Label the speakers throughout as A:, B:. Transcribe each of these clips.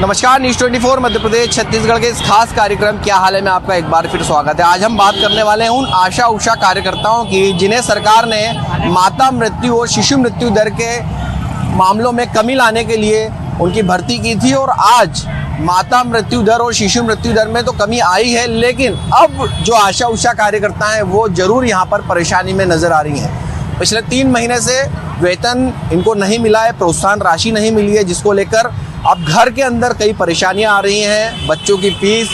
A: नमस्कार, न्यूज़ 24 मध्य प्रदेश छत्तीसगढ़ के इस खास कार्यक्रम क्या हाल है में आपका एक बार फिर स्वागत है। आज हम बात करने वाले हैं उन आशा उषा कार्यकर्ताओं की जिन्हें सरकार ने माता मृत्यु और शिशु मृत्यु दर के मामलों में कमी लाने के लिए उनकी भर्ती की थी और आज माता मृत्यु दर और शिशु मृत्यु दर में तो कमी आई है, लेकिन अब जो आशा उषा कार्यकर्ता हैं वो जरूर यहाँ पर परेशानी में नजर आ रही हैं। पिछले 3 महीने से वेतन इनको नहीं मिला है, प्रोत्साहन राशि नहीं मिली है, जिसको लेकर अब घर के अंदर कई परेशानियां आ रही हैं। बच्चों की फीस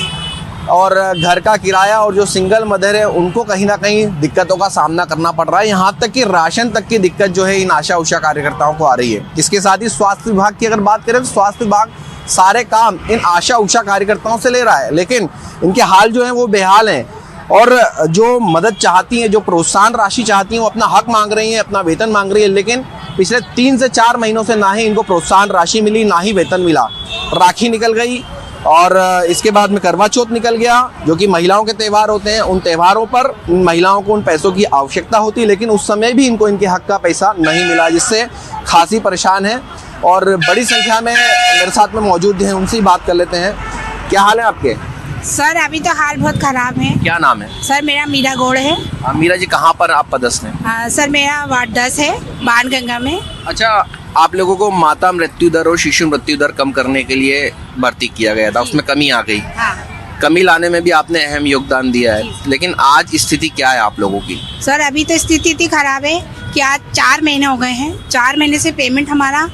A: और घर का किराया और जो सिंगल मदर है उनको कहीं ना कहीं दिक्कतों का सामना करना पड़ रहा है। यहाँ तक कि राशन तक की दिक्कत जो है इन आशा उषा कार्यकर्ताओं को आ रही है। इसके साथ ही स्वास्थ्य विभाग की अगर बात करें तो स्वास्थ्य विभाग सारे काम इन आशा उषा कार्यकर्ताओं से ले रहा है, लेकिन इनके हाल जो है वो बेहाल हैं और जो मदद चाहती हैं, जो प्रोत्साहन राशि चाहती हैं, वो अपना हक मांग रही हैं, अपना वेतन मांग रही है, लेकिन पिछले 3 से 4 महीनों से ना ही इनको प्रोत्साहन राशि मिली, ना ही वेतन मिला। राखी निकल गई और इसके बाद में करवा चौथ निकल गया, जो कि महिलाओं के त्यौहार होते हैं। उन त्यौहारों पर इन महिलाओं को उन पैसों की आवश्यकता होती है, लेकिन उस समय भी इनको इनके हक का पैसा नहीं मिला, जिससे खासी परेशान है। और बड़ी संख्या में मेरे साथ में मौजूद हैं, उनसे ही बात कर लेते हैं। क्या हाल है आपके?
B: सर अभी तो हाल बहुत खराब है।
A: क्या नाम है?
B: सर मेरा मीरा गौड़ है।
A: मीरा जी, कहाँ पर आप पदस्थ हैं?
B: सर मेरा वार्ड 10 है, बाणगंगा में।
A: अच्छा, आप लोगों को माता मृत्यु दर और शिशु मृत्यु दर कम करने के लिए भर्ती किया गया था, उसमें कमी आ गई।
B: हाँ।
A: कमी लाने में भी आपने अहम योगदान दिया है, लेकिन आज स्थिति क्या है आप लोगों की?
B: सर अभी तो स्थिति इतनी खराब है कि आज 4 महीने हो गए हैं। 4 महीने से पेमेंट हमारा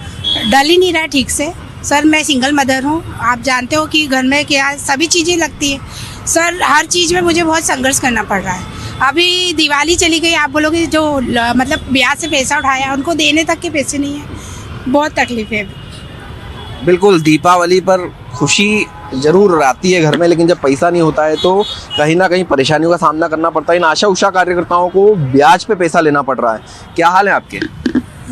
B: डल ही नहीं रहा ठीक से। सर मैं सिंगल मदर हूँ, आप जानते हो कि घर में क्या सभी चीज़ें लगती है। सर हर चीज़ में मुझे बहुत संघर्ष करना पड़ रहा है। अभी दिवाली चली गई, आप बोलोगे जो मतलब ब्याज से पैसा उठाया उनको देने तक के पैसे नहीं है, बहुत तकलीफ है।
A: बिल्कुल, दीपावली पर खुशी जरूर आती है घर में, लेकिन जब पैसा नहीं होता है तो कहीं ना कहीं परेशानियों का सामना करना पड़ता है। इन आशा उषा कार्यकर्ताओं को ब्याज पे पैसा लेना पड़ रहा है। क्या हाल है आपके?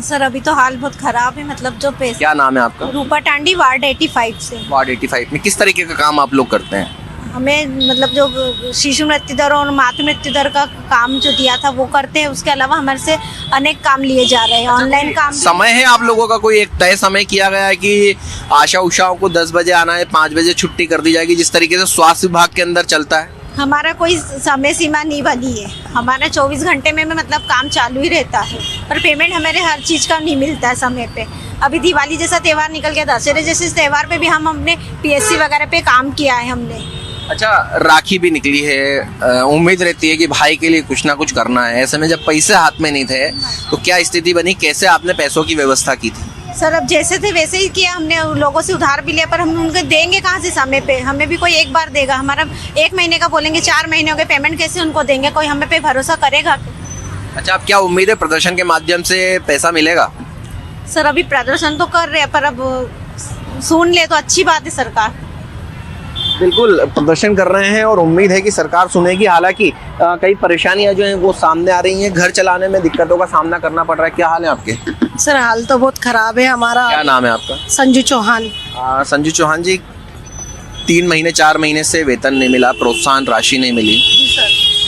C: सर अभी तो हाल बहुत खराब है, मतलब जो पैसे।
A: क्या नाम है आपका?
C: रूपा टांडी, वार्ड 85 से।
A: वार्ड 85 में किस तरीके का काम आप लोग करते हैं?
C: हमें मतलब जो शिशु मृत्यु दर और मातृ मृत्यु दर का काम जो दिया था वो करते हैं। उसके अलावा हमारे से अनेक काम लिए जा रहे हैं, ऑनलाइन काम।
A: समय है आप लोगों का? कोई एक तय समय किया गया है कि आशा उषाओं को 10 बजे आना है, 5 बजे छुट्टी कर दी जाएगी, जिस तरीके से स्वास्थ्य विभाग के अंदर चलता है?
C: हमारा कोई समय सीमा नहीं बनी है। हमारा 24 घंटे में मतलब काम चालू ही रहता है, पर पेमेंट हमारे हर चीज़ का नहीं मिलता है समय पे। अभी दिवाली जैसा त्यौहार निकल गया, दशहरे जैसे त्यौहार पे भी हम अपने PSC वगैरह पे काम किया है हमने।
A: अच्छा, राखी भी निकली है, उम्मीद रहती है कि भाई के लिए कुछ ना कुछ करना है। ऐसे में जब पैसे हाथ में नहीं थे तो क्या स्थिति बनी, कैसे आपने पैसों की व्यवस्था की थी?
C: सर अब जैसे थे वैसे ही किया हमने, लोगों से उधार भी लिया, पर हम उनको देंगे कहाँ से समय पे? हमें भी कोई एक बार देगा? हमारा 1 महीने का बोलेंगे, 4 महीने हो गए, पेमेंट कैसे उनको देंगे? कोई हमें पे भरोसा करेगा?
A: अच्छा, अब क्या उम्मीद है प्रदर्शन के माध्यम से पैसा मिलेगा?
C: सर अभी प्रदर्शन तो कर रहे हैं, पर अब सुन ले तो अच्छी बात है। सरकार
A: बिल्कुल प्रदर्शन कर रहे हैं और उम्मीद है कि सरकार सुनेगी। हालांकि कई परेशानियां जो हैं वो सामने आ रही हैं, घर चलाने में दिक्कतों का सामना करना पड़ रहा है। क्या हाल है आपके?
D: सर हाल तो बहुत खराब है हमारा।
A: क्या नाम है आपका?
D: संजू चौहान।
A: संजू चौहान जी, 3 महीने 4 महीने से वेतन नहीं मिला, प्रोत्साहन राशि नहीं मिली,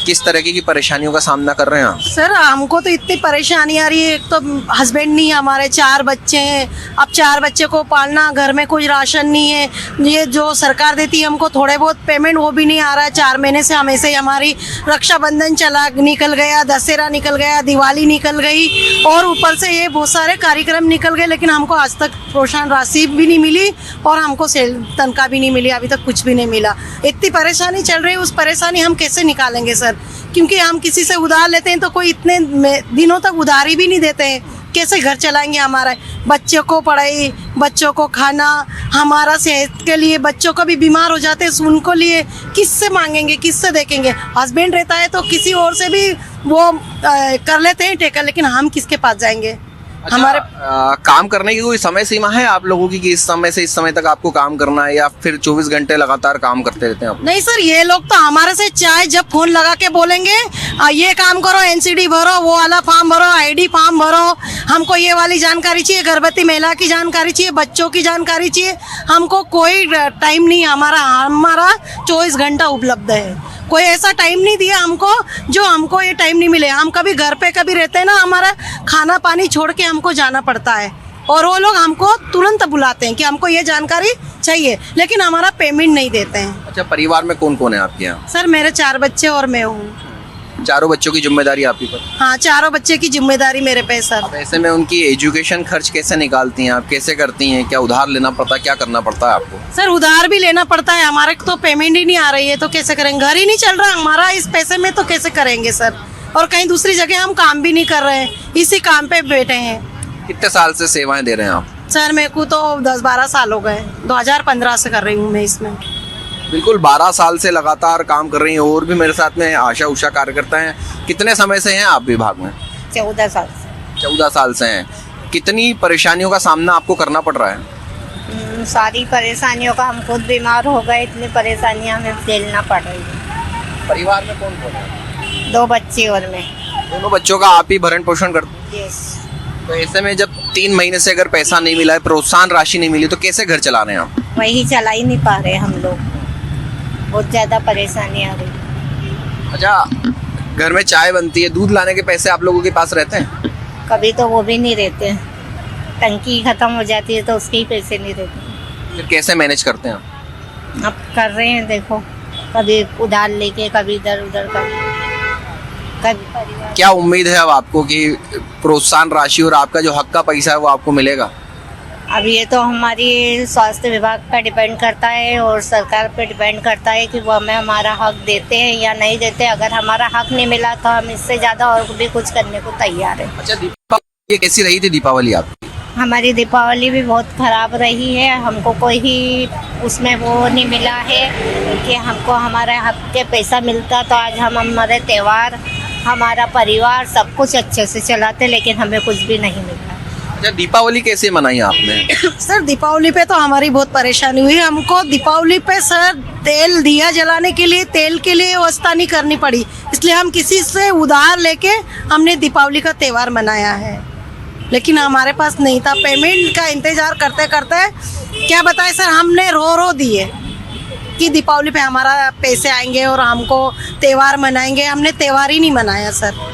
A: किस तरह की परेशानियों का सामना कर रहे हैं आप?
D: सर हमको तो इतनी परेशानी आ रही है। एक तो हस्बैंड नहीं है हमारे, 4 बच्चे हैं। अब 4 बच्चे को पालना, घर में कोई राशन नहीं है। ये जो सरकार देती है हमको थोड़े बहुत पेमेंट, वो भी नहीं आ रहा है। 4 महीने से हमेशा ही हमारी रक्षाबंधन निकल गया, दशहरा निकल गया, दिवाली निकल गई और ऊपर से ये बहुत सारे कार्यक्रम निकल गए, लेकिन हमको आज तक प्रोत्साहन राशि भी नहीं मिली और हमको तनख्वाह भी नहीं मिली। अभी तक कुछ भी नहीं मिला। इतनी परेशानी चल रही है, उस परेशानी हम कैसे निकालेंगे सर? क्योंकि हम किसी से उधार लेते हैं तो कोई इतने दिनों तक उधारी भी नहीं देते हैं। कैसे घर चलाएंगे? हमारा बच्चों को पढ़ाई, बच्चों को खाना, हमारा सेहत के लिए, बच्चों को भी बीमार हो जाते हैं उनको लिए किससे मांगेंगे, किससे देखेंगे? हस्बैंड रहता है तो किसी और से भी वो कर लेते हैं टेकर, लेकिन हम किसके पास जाएंगे?
A: अच्छा,
D: हमारे
A: काम करने की कोई समय सीमा है आप लोगों की कि इस समय से इस समय तक आपको काम करना है, या फिर 24 घंटे लगातार काम करते रहते हैं आप?
D: नहीं सर, ये लोग तो हमारे से चाहे जब फोन लगा के बोलेंगे ये काम करो, NCD भरो, वो वाला फॉर्म भरो, ID फॉर्म भरो, हमको ये वाली जानकारी चाहिए, गर्भवती महिला की जानकारी चाहिए, बच्चों की जानकारी चाहिए। हमको कोई टाइम नहीं, हमारा 24 घंटा उपलब्ध है। कोई ऐसा टाइम नहीं दिया हमको जो हमको ये टाइम नहीं मिले। हम कभी घर पे कभी रहते हैं ना, हमारा खाना पानी छोड़ के हमको जाना पड़ता है। और वो लोग हमको तुरंत बुलाते हैं कि हमको ये जानकारी चाहिए, लेकिन हमारा पेमेंट नहीं देते हैं।
A: अच्छा, परिवार में कौन कौन है आपके यहाँ?
D: सर मेरे 4 बच्चे और मैं हूँ।
A: चारों बच्चों की जिम्मेदारी आपकी पर?
D: हाँ, चारों बच्चे की जिम्मेदारी मेरे पे सर।
A: अब ऐसे में उनकी एजुकेशन खर्च कैसे निकालती हैं आप, कैसे करती हैं? क्या उधार लेना पड़ता है, क्या करना पड़ता है आपको?
D: सर उधार भी लेना पड़ता है, हमारे को तो पेमेंट ही नहीं आ रही है तो कैसे करेंगे? घर ही नहीं चल रहा हमारा इस पैसे में, तो कैसे करेंगे सर? और कहीं दूसरी जगह हम काम भी नहीं कर रहे हैं, इसी काम पे बैठे हैं।
A: कितने साल से सेवाएं दे रहे हैं आप?
D: सर मेरे को तो 10-12 साल हो गए, 2015 से कर रही हूँ मैं इसमें।
A: बिल्कुल 12 साल से लगातार काम कर रही हैं। और भी मेरे साथ में आशा उषा कार्यकर्ता हैं। कितने समय से हैं आप विभाग में?
C: 14 साल से।
A: 14 साल से हैं। कितनी परेशानियों का सामना आपको करना पड़ रहा है?
C: सारी परेशानियों का, हम खुद बीमार हो गए, इतनी परेशानियां हमें झेलना पड़ रही है।
A: परिवार में कौन कौन है?
C: 2 बच्चे और मैं।
A: दोनों बच्चों का आप ही भरण पोषण करते हैं?
C: यस।
A: तो ऐसे में जब 3 महीने से अगर पैसा नहीं मिला है, प्रोत्साहन राशि नहीं मिली, तो कैसे घर चला रहे हैं आप?
C: वही चला ही नहीं पा रहे हम लोग, बहुत ज़्यादा परेशानी आ रही है।
A: अच्छा, घर में चाय बनती है, दूध लाने के पैसे आप लोगों के पास रहते हैं?
C: कभी तो वो भी नहीं रहते हैं, टंकी खत्म हो जाती है तो उसके ही पैसे नहीं रहते।
A: फिर कैसे मैनेज करते हैं आप?
C: अब कर रहे हैं, देखो कभी उधार लेके, कभी इधर उधर कर, कभी परिवार।
A: क्या उम्मीद है अब आपको कि प्रोत्साहन राशि और आपका जो हक का पैसा है वो आपको मिलेगा?
C: अब ये तो हमारी स्वास्थ्य विभाग पर डिपेंड करता है और सरकार पे डिपेंड करता है कि वो हमें हमारा हक देते हैं या नहीं देते। अगर हमारा हक नहीं मिला तो हम इससे ज़्यादा और भी कुछ करने को तैयार है।
A: अच्छा, दीपावली ये कैसी रही थी दीपावली आपकी?
C: हमारी दीपावली भी बहुत ख़राब रही है। हमको कोई ही उसमें वो नहीं मिला है कि हमको हमारे हक के पैसा मिलता तो आज हम हमारे त्यौहार, हमारा परिवार सब कुछ अच्छे से चलाते, लेकिन हमें कुछ भी नहीं मिला।
A: अच्छा, दीपावली कैसे मनाई आपने?
D: सर दीपावली पे तो हमारी बहुत परेशानी हुई। हमको दीपावली पे सर तेल दिया जलाने के लिए, तेल के लिए व्यवस्था नहीं करनी पड़ी, इसलिए हम किसी से उधार लेके हमने दीपावली का त्यौहार मनाया है, लेकिन हमारे पास नहीं था। पेमेंट का इंतजार करते करते क्या बताएं सर, हमने रो दिए कि दीपावली पे हमारा पैसे आएंगे और हमको त्यौहार मनाएंगे। हमने त्यौहार ही नहीं मनाया सर।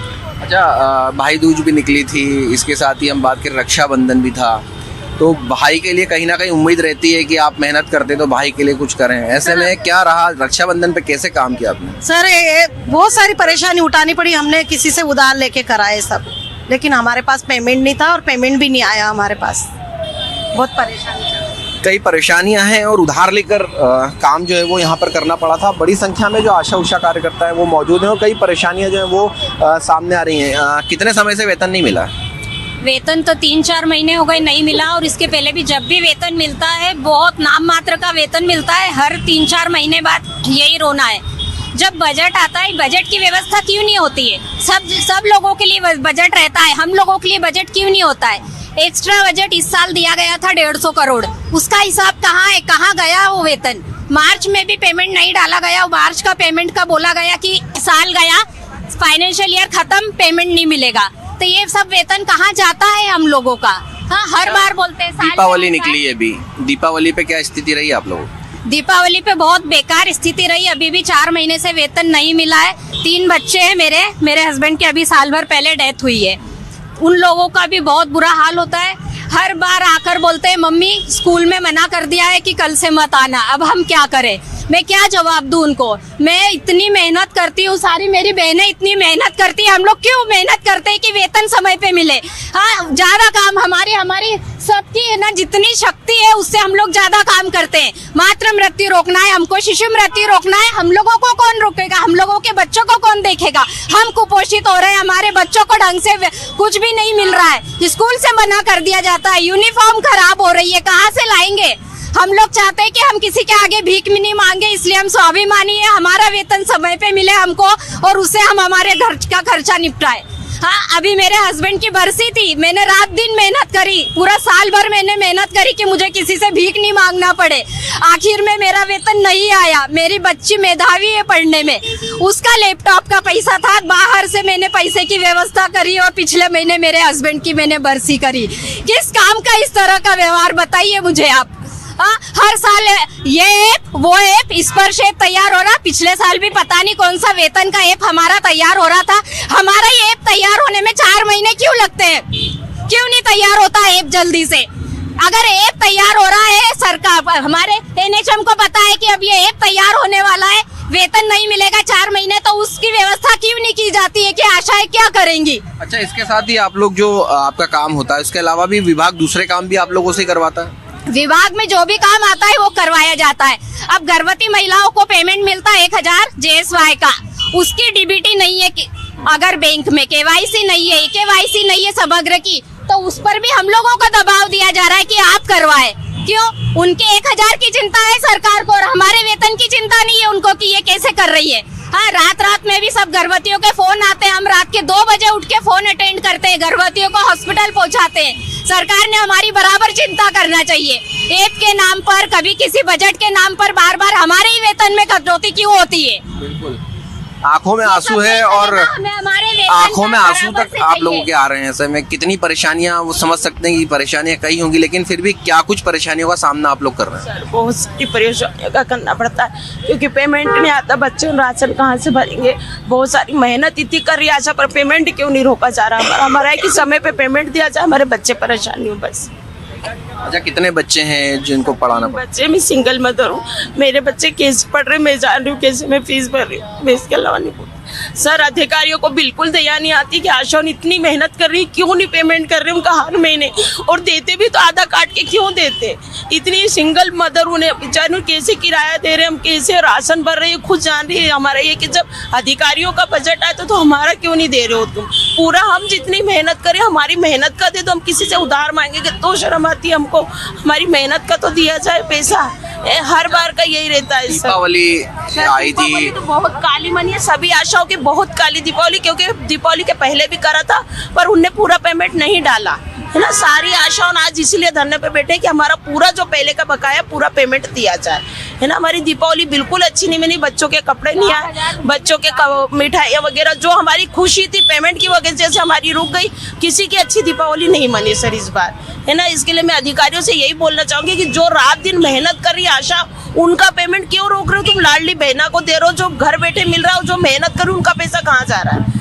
A: अच्छा, भाई दूज भी निकली थी, इसके साथ ही हम बात करें रक्षाबंधन भी था, तो भाई के लिए कहीं ना कहीं उम्मीद रहती है कि आप मेहनत करते तो भाई के लिए कुछ करें। ऐसे में क्या रहा, रक्षाबंधन पे कैसे काम किया आपने?
D: सर ये बहुत सारी परेशानी उठानी पड़ी, हमने किसी से उधार लेके कराए सब, लेकिन हमारे पास पेमेंट नहीं था और पेमेंट भी नहीं आया हमारे पास। बहुत परेशानी चल रही है।
A: कई परेशानियां हैं और उधार लेकर काम जो है वो यहाँ पर करना पड़ा था। बड़ी संख्या में जो आशा उषा कार्यकर्ता है वो मौजूद हैं और कई परेशानियां जो है वो सामने आ रही हैं। कितने समय से वेतन नहीं मिला?
E: वेतन तो 3-4 महीने हो गए नहीं मिला, और इसके पहले भी जब भी वेतन मिलता है बहुत नाम मात्र का वेतन मिलता है। हर 3-4 महीने बाद यही रोना है। जब बजट आता है, बजट की व्यवस्था क्यों नहीं होती है? सब लोगों के लिए बजट रहता है, हम लोगों के लिए बजट क्यों नहीं होता है? एक्स्ट्रा बजट इस साल दिया गया था 150 करोड़, उसका हिसाब कहाँ है? कहाँ गया वो वेतन? मार्च में भी पेमेंट नहीं डाला गया। मार्च का पेमेंट का बोला गया कि साल गया, फाइनेंशियल ईयर खत्म, पेमेंट नहीं मिलेगा। तो ये सब वेतन कहाँ जाता है हम लोगों का? हाँ, हर बार बोलते हैं।
A: दीपावली निकली है अभी, दीपावली पे क्या स्थिति रही आप लोगों?
E: दीपावली पे बहुत बेकार स्थिति रही। अभी भी 4 महीने से वेतन नहीं मिला है। 3 बच्चे हैं मेरे हस्बैंड की अभी साल भर पहले डेथ हुई है। उन लोगों का भी बहुत बुरा हाल होता है। हर बार आकर बोलते हैं मम्मी स्कूल में मना कर दिया है कि कल से मत आना। अब हम क्या करें? मैं क्या जवाब दूं उनको? मैं इतनी मेहनत करती हूँ, सारी मेरी बहनें इतनी मेहनत करती है। हम लोग क्यों मेहनत करते हैं कि वेतन समय पे मिले? हाँ, ज्यादा काम हमारी सबकी है ना, जितनी शक्ति है उससे हम लोग ज्यादा काम करते हैं। मातृ मृत्यु रोकना है हमको, शिशु मृत्यु रोकना है। हम लोगों को कौन रोकेगा? हम लोगों के बच्चों को कौन देखेगा? हम कुपोषित हो रहे हैं, हमारे बच्चों को ढंग से कुछ भी नहीं मिल रहा है। स्कूल से मना कर दिया जाता है, यूनिफॉर्म खराब हो रही है, कहाँ से लाएंगे? हम लोग चाहते हैं कि हम किसी के आगे भीख भी नहीं मांगे, इसलिए हम स्वाभिमानी है। हमारा वेतन समय पे मिले हमको और उससे हम हमारे घर का खर्चा निपटाए। हाँ, अभी मेरे हस्बैंड की बरसी थी, मैंने रात दिन मेहनत करी, पूरा साल भर मैंने मेहनत करी कि मुझे किसी से भीख नहीं मांगना पड़े। आखिर में मेरा वेतन नहीं आया। मेरी बच्ची मेधावी है पढ़ने में, उसका लैपटॉप का पैसा था, बाहर से मैंने पैसे की व्यवस्था करी और पिछले महीने मेरे हस्बैंड की मैंने बरसी करी। किस काम का इस तरह का व्यवहार बताइए मुझे आप? हर साल ये ऐप वो ऐप, स्पर्श ऐप तैयार हो रहा। पिछले साल भी पता नहीं कौन सा वेतन का ऐप हमारा तैयार हो रहा था। हमारा ये ऐप तैयार होने में 4 महीने क्यों लगते हैं? क्यों नहीं तैयार होता ऐप जल्दी से? अगर ऐप तैयार हो रहा है, सरकार हमारे एनएचएम को पता है कि अब ये ऐप तैयार होने वाला है, वेतन नहीं मिलेगा 4 महीने, तो उसकी व्यवस्था क्यों नहीं की जाती है कि आशाएं क्या करेंगी?
A: अच्छा, इसके साथ ही आप लोग जो आपका काम होता है, इसके अलावा भी विभाग दूसरे काम भी आप लोगों से करवाता है?
E: विभाग में जो भी काम आता है वो करवाया जाता है। अब गर्भवती महिलाओं को पेमेंट मिलता है 1000 JSY का, उसकी डीबीटी नहीं है कि अगर बैंक में केवाईसी नहीं है, केवाईसी नहीं है समग्र की, तो उस पर भी हम लोगों को दबाव दिया जा रहा है कि आप करवाए। क्यों? उनके 1000 की चिंता है सरकार को और हमारे वेतन की चिंता नहीं है उनको कि ये कैसे कर रही है। हाँ, रात में भी सब गर्भवतियों के फोन आते हैं, हम रात के 2 बजे उठ के फोन अटेंड करते हैं, गर्भवतियों को हॉस्पिटल पहुंचाते हैं। सरकार ने हमारी बराबर चिंता करना चाहिए। ऐप के नाम पर, कभी किसी बजट के नाम पर बार बार हमारे ही वेतन में कटौती क्यों होती है?
A: बिल्कुल, आंखों में आंसू है और आंखों में आंसू तक आप लोगों के आ रहे हैं। ऐसे में कितनी परेशानियां, वो समझ सकते हैं कि परेशानियां कई होंगी, लेकिन फिर भी क्या कुछ परेशानियों का सामना आप लोग कर रहे हैं?
F: बहुत सारी परेशानियों का करना पड़ता है क्योंकि पेमेंट नहीं आता, बच्चों राशन कहाँ से भरेंगे। बहुत सारी मेहनत इतनी कर रही है आशा, पर पेमेंट क्यों नहीं रोका जा रहा? हमारा है कि समय पे पेमेंट दिया जाए, हमारे बच्चे परेशानी हो बस।
A: अच्छा, कितने बच्चे हैं जिनको पढ़ाना पड़ता
F: बच्चे, मैं सिंगल मदर हूँ, मेरे बच्चे कैसे पढ़ रहे मैं जान रही हूँ, कैसे मैं फीस भर रही हूँ, मैं इसके अलावा नहीं बोलती। सर, अधिकारियों को बिल्कुल दया नहीं आती कि आशा इतनी मेहनत कर रही, क्यों नहीं पेमेंट कर रहे उनका हर महीने, और देते भी तो आधा काट के क्यों देते? इतनी सिंगल मदर उन्हें बेचारे कैसे किराया दे रहे, हम कैसे राशन भर रहे हैं, खुद जान रही है। हमारा ये कि जब अधिकारियों का बजट आए तो हमारा क्यों नहीं दे रहे हो तुम? पूरा हम जितनी मेहनत करें, हमारी मेहनत का दे, तो हम किसी से उधार मांगेंगे तो शर्म आती है हमको। हमारी मेहनत का तो दिया जाए पैसा। हर बार का यही रहता है।
A: दीपावली आई थी
F: तो बहुत काली मनी है, सभी आशाओं की बहुत काली दीपावली, क्योंकि दीपावली के पहले भी करा था पर उनने पूरा पेमेंट नहीं डाला है ना। सारी आशाओं आज इसीलिए धरने पे बैठे कि हमारा पूरा जो पहले का बकाया पूरा पेमेंट दिया जाए, है ना। हमारी दीपावली बिल्कुल अच्छी नहीं बनी, बच्चों के कपड़े नहीं आए, बच्चों के मिठाइयाँ वगैरह, जो हमारी खुशी थी पेमेंट की वजह से हमारी रुक गई। किसी की अच्छी दीपावली नहीं मनी सर इस बार, है ना। इसके लिए मैं अधिकारियों से यही बोलना चाहूंगी कि जो रात दिन मेहनत कर रही आशा, उनका पेमेंट क्यों रोक रहे हो? तुम लाडली बहना को दे रहे हो, जो घर बैठे मिल रहा हो, जो मेहनत कर रही उनका पैसा कहाँ जा रहा है?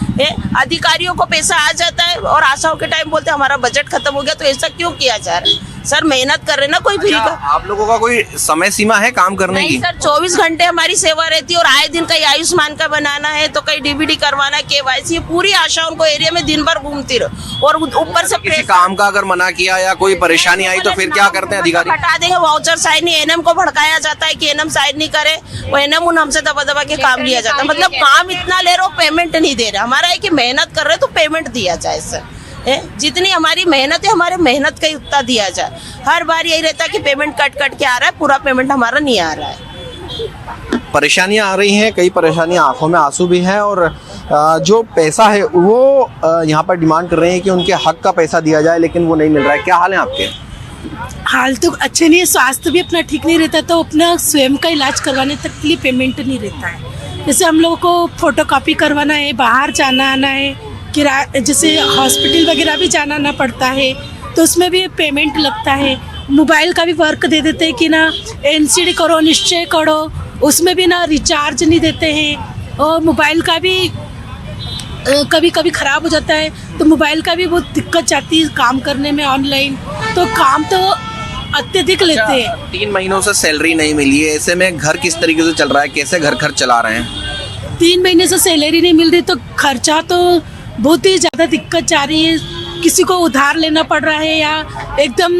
F: अधिकारियों को पैसा आ जाता है और आशाओं के टाइम बोलते हैं हमारा बजट खत्म हो गया, तो ऐसा क्यों किया जा रहा है? सर, मेहनत कर रहे ना कोई फ्री का।
A: आप लोगों का कोई समय सीमा है काम करने की?
F: सर, 24 घंटे हमारी सेवा रहती है और आए दिन कहीं आयुष्मान का बनाना है तो कहीं डीबीडी करवाना है, केवाईसी, पूरी आशा उनको एरिया में दिन भर घूमती रहो। और ऊपर से
A: किसी काम का अगर मना किया या कोई परेशानी आई तो फिर क्या करते हैं अधिकारी?
F: हटा देंगे, वाउचर साइन नहीं, एनएम को भड़काया जाता है कि एनएम साइन नहीं करे, वो एनएम उन हमसे दबा दबा के काम लिया जाता है। मतलब काम इतना ले रहे हो, पेमेंट नहीं दे रहे। हमारा है कि मेहनत कर रहे तो पेमेंट दिया जाए सर, जितनी हमारी मेहनत है, हमारे मेहनत का ही उतना दिया जाए। हर बार यही रहता है कि पेमेंट कट कट के आ रहा है, पूरा पेमेंट हमारा नहीं आ रहा है।
A: परेशानियां आ रही हैं, कई परेशानियां, आंखों में आंसू भी हैं और जो पैसा है वो यहाँ पर डिमांड कर रहे हैं कि उनके हक का पैसा दिया जाए, लेकिन वो नहीं मिल रहा है। क्या हाल है आपके?
D: हाल तो अच्छे नहीं है, स्वास्थ्य भी अपना ठीक नहीं रहता, तो अपना स्वयं का इलाज करवाने तक के लिए पेमेंट नहीं रहता है। जैसे हम लोगों को फोटोकॉपी करवाना है, बाहर जाना आना है, जैसे हॉस्पिटल वगैरह भी जाना ना पड़ता है, तो उसमें भी पेमेंट लगता है। मोबाइल का भी वर्क दे देते हैं कि ना एनसीडी करो, निश्चय करो, उसमें भी ना रिचार्ज नहीं देते हैं। और मोबाइल का भी कभी कभी ख़राब हो जाता है, तो मोबाइल का भी बहुत दिक्कत जाती है काम करने में ऑनलाइन, तो काम तो अत्यधिक लेते हैं।
A: 3 महीनों से सैलरी नहीं मिली है, ऐसे में घर किस तरीके से चल रहा है? कैसे घर खर्च चला रहे हैं?
D: 3 महीने से सैलरी नहीं मिल रही तो खर्चा तो बहुत ही ज़्यादा दिक्कत जा रही है। किसी को उधार लेना पड़ रहा है या एकदम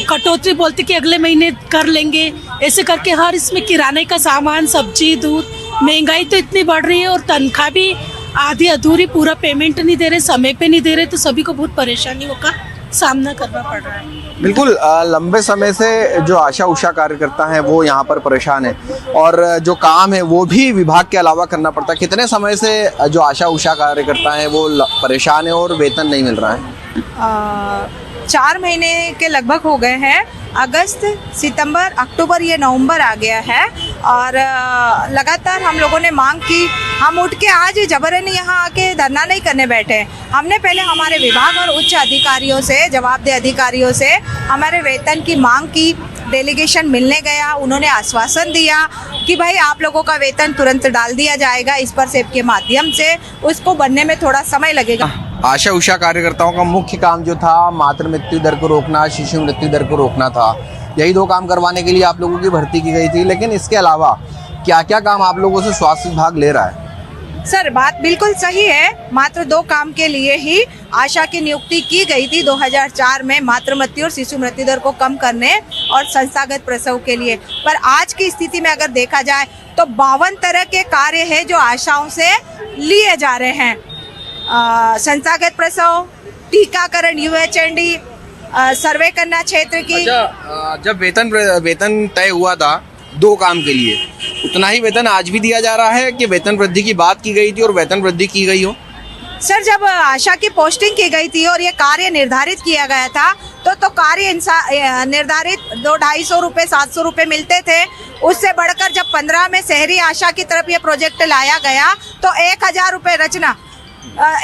D: कटौती बोलते कि अगले महीने कर लेंगे, ऐसे करके हर इसमें किराने का सामान, सब्जी, दूध, महंगाई तो इतनी बढ़ रही है और तनख्वाह भी आधी अधूरी, पूरा पेमेंट नहीं दे रहे, समय पे नहीं दे रहे, तो सभी को बहुत परेशानियों का सामना करना पड़ रहा है।
A: बिल्कुल, लंबे समय से जो आशा उषा कार्यकर्ता हैं वो यहाँ पर परेशान है और जो काम है वो भी विभाग के अलावा करना पड़ता है। कितने समय से जो आशा उषा कार्यकर्ता हैं वो परेशान है और वेतन नहीं मिल रहा है?
G: 4 महीने के लगभग हो गए हैं। अगस्त, सितंबर, अक्टूबर, ये नवंबर आ गया है और लगातार हम लोगों ने मांग की। हम उठ के आज जबरन यहाँ आके धरना नहीं करने बैठे। हमने पहले हमारे विभाग और उच्च अधिकारियों से, जवाबदेह अधिकारियों से हमारे वेतन की मांग की। डेलीगेशन मिलने गया, उन्होंने आश्वासन दिया कि भाई आप लोगों का वेतन तुरंत डाल दिया जाएगा इस पर सेब के माध्यम से, उसको बनने में थोड़ा समय लगेगा।
A: आशा उषा कार्यकर्ताओं का मुख्य काम जो था मातृ मृत्यु दर को रोकना, शिशु मृत्यु दर को रोकना था। यही 2 काम करवाने के लिए आप लोगों की भर्ती की गई थी। लेकिन इसके अलावा क्या क्या काम आप लोगों से स्वास्थ्य विभाग ले रहा है?
G: सर बात बिल्कुल सही है। मात्र 2 काम के लिए ही आशा की नियुक्ति की गई थी 2004 में, मातृ मृत्यु और शिशु मृत्यु दर को कम करने और संस्थागत प्रसव के लिए। पर आज की स्थिति में अगर देखा जाए तो 52 तरह के कार्य है जो आशाओं से लिए जा रहे हैं। संस्थागत प्रसव, टीकाकरण, UHND, सर्वे करना क्षेत्र की।
A: अच्छा, जब वेतन तय हुआ था 2 काम के लिए, उतना ही वेतन आज भी दिया जा रहा है कि वेतन वृद्धि की बात की गई थी और वेतन वृद्धि की गई हो?
G: सर जब आशा की पोस्टिंग की गई थी और ये कार्य निर्धारित किया गया था तो कार्य निर्धारित 200-250 रुपये 700 रुपये मिलते थे। उससे बढ़कर जब 15 में शहरी आशा की तरफ ये प्रोजेक्ट लाया गया तो 1000 रुपये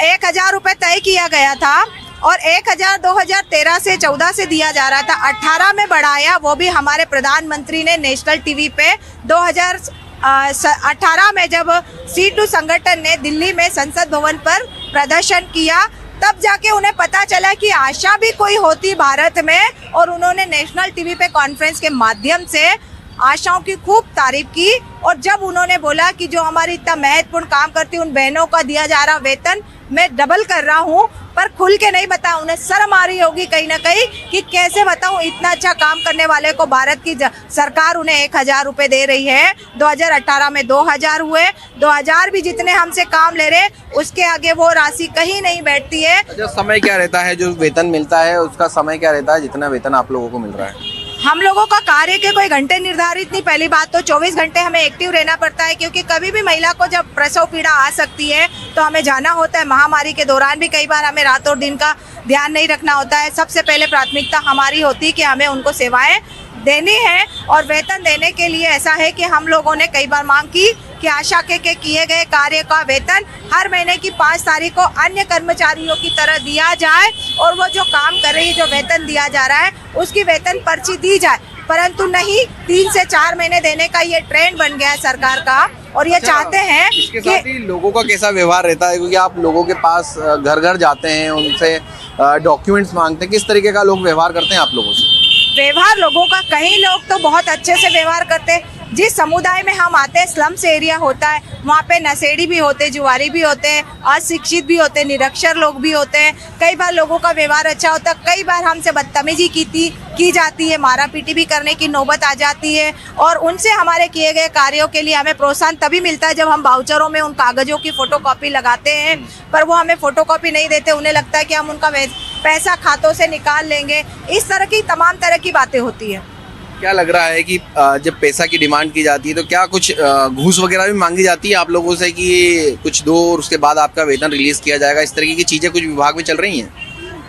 G: 1000 रुपये तय किया गया था और 1000 2013 से 14 से दिया जा रहा था। 18 में बढ़ाया, वो भी हमारे प्रधानमंत्री ने नेशनल टीवी पे 2018 में जब C2 संगठन ने दिल्ली में संसद भवन पर प्रदर्शन किया, तब जाके उन्हें पता चला कि आशा भी कोई होती भारत में, और उन्होंने नेशनल टीवी पे कॉन्फ्रेंस के माध्यम से आशाओं की खूब तारीफ की। और जब उन्होंने बोला कि जो हमारी इतना महत्वपूर्ण काम करती उन बहनों का दिया जा रहा वेतन मैं डबल कर रहा हूँ, पर खुल के नहीं बताया, उन्हें शर्म आ रही होगी कहीं ना कहीं कि कैसे बताऊँ इतना अच्छा काम करने वाले को भारत की सरकार उन्हें 1000 रुपये दे रही है। 2018 में 2000 हुए, 2000 भी जितने हमसे काम ले रहे उसके आगे वो राशि कहीं नहीं बैठती है।
A: अच्छा, समय क्या रहता है जो वेतन मिलता है, उसका समय क्या रहता है जितना वेतन आप लोगों को मिल रहा है?
G: हम लोगों का कार्य के कोई घंटे निर्धारित नहीं। पहली बात तो 24 घंटे हमें एक्टिव रहना पड़ता है, क्योंकि कभी भी महिला को जब प्रसव पीड़ा आ सकती है तो हमें जाना होता है। महामारी के दौरान भी कई बार हमें रात और दिन का ध्यान नहीं रखना होता है। सबसे पहले प्राथमिकता हमारी होती है कि हमें उनको सेवाएं देनी है। और वेतन देने के लिए ऐसा है कि हम लोगों ने कई बार मांग की कि आशा के किए गए कार्य का वेतन हर महीने की 5 तारीख को अन्य कर्मचारियों की तरह दिया जाए, और वो जो काम कर रही है, जो वेतन दिया जा रहा है, उसकी वेतन पर्ची दी जाए। परंतु नहीं, 3 से 4 महीने देने का ये ट्रेंड बन गया है सरकार का, और ये चाहते हैं
A: इसके साथ ही लोगों का कैसा व्यवहार रहता है, क्योंकि आप लोगों के पास घर घर जाते हैं, उनसे डॉक्यूमेंट्स मांगते हैं, किस तरीके का लोग व्यवहार करते हैं आप लोगों से?
G: व्यवहार लोगों का, कई लोग तो बहुत अच्छे से व्यवहार करते हैं। जिस समुदाय में हम आते हैं, स्लम्स एरिया होता है, वहाँ पे नशेड़ी भी होते, जुआरी भी होते हैं, अशिक्षित भी होते, निरक्षर लोग भी होते हैं। कई बार लोगों का व्यवहार अच्छा होता है, कई बार हमसे बदतमीजी की जाती है, मारा पीटी भी करने की नौबत आ जाती है। और उनसे हमारे किए गए कार्यों के लिए हमें प्रोत्साहन तभी मिलता है जब हम वाउचरों में उन कागजों की फोटोकॉपी लगाते हैं, पर वो हमें फोटोकॉपी नहीं देते। उन्हें लगता है कि हम उनका पैसा खातों से निकाल लेंगे। इस तरह की तमाम तरह की बातें होती है।
A: क्या लग रहा है कि जब पैसा की डिमांड की जाती है तो क्या कुछ घूस वगैरह भी मांगी जाती है आप लोगों से कि कुछ दो और उसके बाद आपका वेतन रिलीज किया जाएगा? इस तरीके की चीजें कुछ विभाग में चल रही हैं?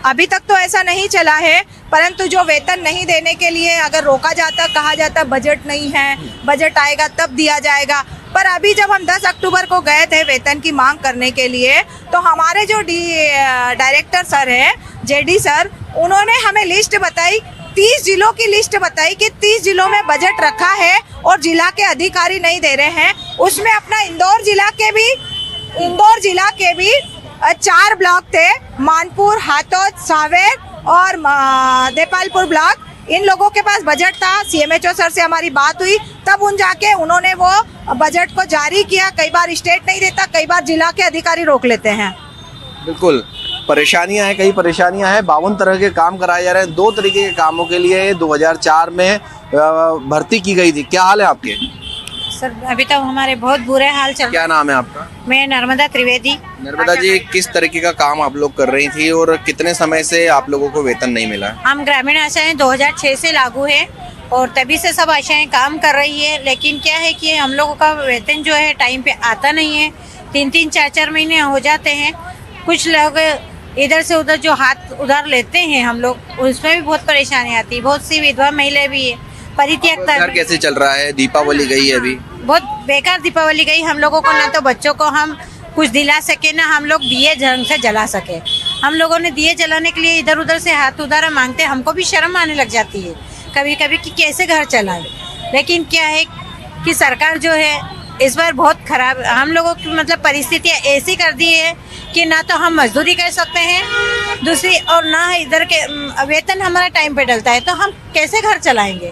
G: अभी तक तो ऐसा नहीं चला है, परंतु जो वेतन नहीं देने के लिए अगर रोका जाता, कहा जाता बजट नहीं है, बजट आएगा तब दिया जाएगा। पर अभी जब हम 10 अक्टूबर को गए थे वेतन की मांग करने के लिए, तो हमारे जो डायरेक्टर सर हैं, JD सर, उन्होंने हमें लिस्ट बताई, 30 जिलों की लिस्ट बताई कि 30 जिलों में बजट रखा है और जिला के अधिकारी नहीं दे रहे हैं। उसमें अपना इंदौर जिला के भी 4 ब्लॉक थे, मानपुर, हाथोद, सावेर और देपालपुर ब्लॉक। इन लोगों के पास बजट था। CMHO सर से हमारी बात हुई, तब उन्होंने वो बजट को जारी किया। कई बार स्टेट नहीं देता, कई बार जिला के अधिकारी रोक लेते हैं।
A: बिल्कुल परेशानियां हैं, कई परेशानियां हैं। 52 तरह के काम कराए जा रहे हैं। 2 तरीके के कामों के लिए 2004 में भर्ती की गई थी। क्या हाल है आपके?
C: सर अभी तो हमारे बहुत बुरे हाल चल।
A: क्या नाम है आपका?
C: मैं नर्मदा त्रिवेदी।
A: नर्मदा जी, किस तरीके का काम आप लोग कर रही थी और कितने समय से आप लोगों को वेतन नहीं मिला?
C: हम ग्रामीण आशाएं 2006 से लागू है और तभी से सब आशाएं काम कर रही है, लेकिन क्या है कि हम लोगों का वेतन जो है टाइम पे आता नहीं है। 3-3, 4-4 महीने हो जाते हैं। कुछ लोग इधर से उधर जो हाथ उधार लेते हैं हम लोग, उसमें भी बहुत परेशानी आती है। बहुत सी विधवा महिला भी है, परित्यक्त।
A: कैसे चल रहा है? दीपावली गई है अभी,
C: बहुत बेकार दीपावली गई। हम लोगों को ना तो बच्चों को हम कुछ दिला सके, ना हम लोग दिए ढंग से जला सके। हम लोगों ने दिए जलाने के लिए इधर उधर से हाथ उधारा मांगते, हमको भी शर्म आने लग जाती है कभी कभी कि कैसे घर चलाए। लेकिन क्या है कि सरकार जो है
H: इस बार बहुत खराब हम लोगों की मतलब परिस्थितियाँ ऐसी कर दी है कि ना तो हम मजदूरी कर सकते हैं दूसरी, और ना इधर के वेतन हमारा टाइम पे डलता है, तो हम कैसे घर चलाएंगे।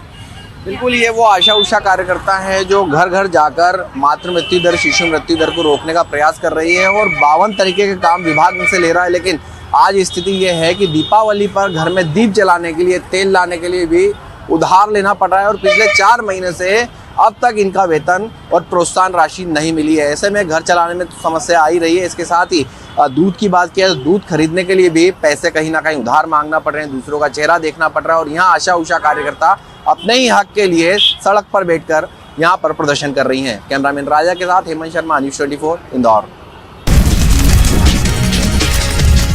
A: बिल्कुल, ये वो आशा उषा कार्यकर्ता है जो घर घर जाकर मातृ मृत्यु दर, शिशु मृत्यु दर को रोकने का प्रयास कर रही है और 52 तरीके के काम विभाग उनसे ले रहा है। लेकिन आज स्थिति ये है कि दीपावली पर घर में दीप जलाने के लिए, तेल लाने के लिए भी उधार लेना पड़ रहा है और पिछले 4 महीने से अब तक इनका वेतन और प्रोत्साहन राशि नहीं मिली है। ऐसे में घर चलाने में तो समस्या आ ही रही है। इसके साथ ही दूध की बात किया तो दूध खरीदने के लिए भी पैसे कहीं ना कहीं उधार मांगना पड़ रहे हैं, दूसरों का चेहरा देखना पड़ रहा है और यहाँ आशा उषा कार्यकर्ता अपने ही हक के लिए सड़क पर बैठकर यहाँ पर प्रदर्शन कर रही हैं। कैमरामैन राजा के साथ हेमंत शर्मा, न्यूज़ 24 इंदौर।